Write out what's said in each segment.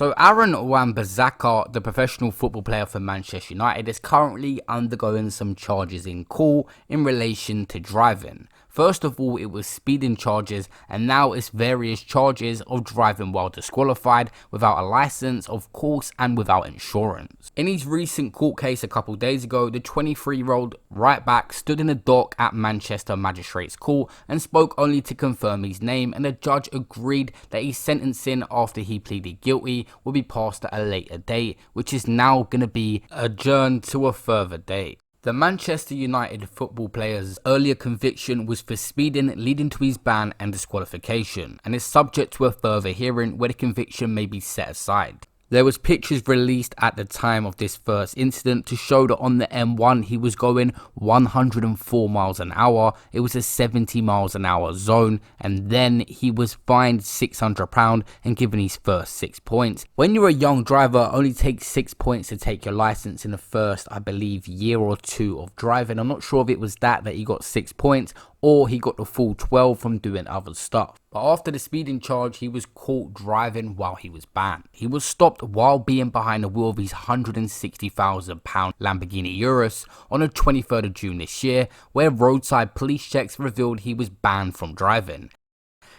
So Wan Bissaka, the professional football player for Manchester United, is currently undergoing some charges in court in relation to driving. First of all, it was speeding charges, and now it's various charges of driving while disqualified, without a license, of course, and without insurance. In his recent court case a couple days ago, the 23-year-old right back stood in a dock at Manchester Magistrates Court and spoke only to confirm his name, and the judge agreed that his sentencing after he pleaded guilty will be passed at a later date, which is now going to be adjourned to a further date. The Manchester United football player's earlier conviction was for speeding, leading to his ban and disqualification, and is subject to a further hearing where the conviction may be set aside. There was pictures released at the time of this first incident to show that on the M1 he was going 104 miles an hour. It was a 70 miles an hour zone, and then he was fined £600 and given his first 6 points. When you're a young driver, it only takes 6 points to take your license in the first, I believe, year or two of driving. I'm not sure if it was that he got 6 points or he got the full 12 from doing other stuff. But after the speeding charge, he was caught driving while he was banned. He was stopped while being behind the wheel of his £160,000 Lamborghini Urus on the 23rd of June this year, where roadside police checks revealed he was banned from driving.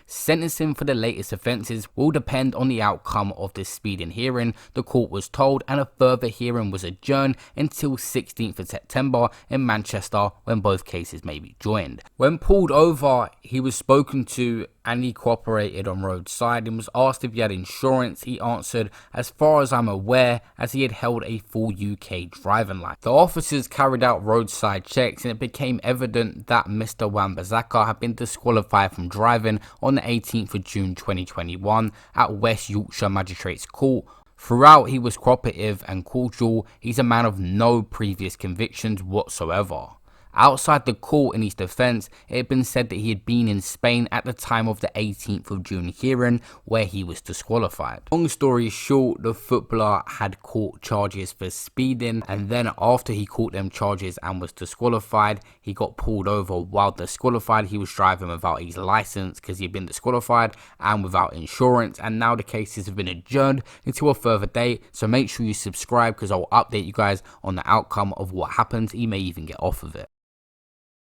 Sentencing for the latest offences will depend on the outcome of this speeding hearing, the court was told, and a further hearing was adjourned until 16th of September in Manchester, when both cases may be joined. When pulled over, he was spoken to and he cooperated on roadside and was asked if he had insurance. He answered, "As far as I'm aware," as he had held a full UK driving license. The officers carried out roadside checks and it became evident that Mr. Wan Bissaka had been disqualified from driving on the 18th of June 2021 at West Yorkshire Magistrates Court. Throughout, he was cooperative and cordial. He's a man of no previous convictions whatsoever. Outside the court, in his defence, it had been said that he had been in Spain at the time of the 18th of June hearing, where he was disqualified. Long story short, the footballer had caught charges for speeding, and then after he caught them charges and was disqualified, he got pulled over. While disqualified, he was driving without his licence because he had been disqualified and without insurance, and now the cases have been adjourned until a further date. So make sure you subscribe because I will update you guys on the outcome of what happens. He may even get off of it.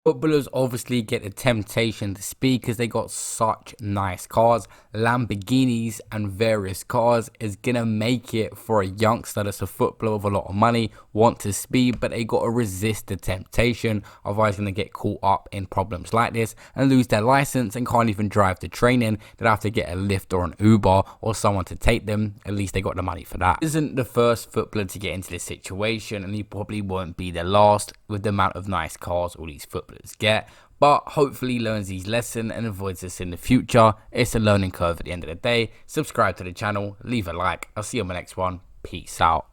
Footballers obviously get the temptation to speed because they got such nice cars. Lamborghinis and various cars is gonna make it for a youngster that's a footballer with a lot of money, want to speed, but they gotta resist the temptation, otherwise gonna get caught up in problems like this and lose their license and can't even drive to training. They'd have to get a Lyft or an Uber or someone to take them. At least they got the money for that. Isn't the first footballer to get into this situation, and he probably won't be the last with the amount of nice cars all these footballers get, but hopefully learns his lesson and avoids this in the future. It's a learning curve at the end of the day. Subscribe to the channel, leave a like. I'll see you on my next one. Peace out.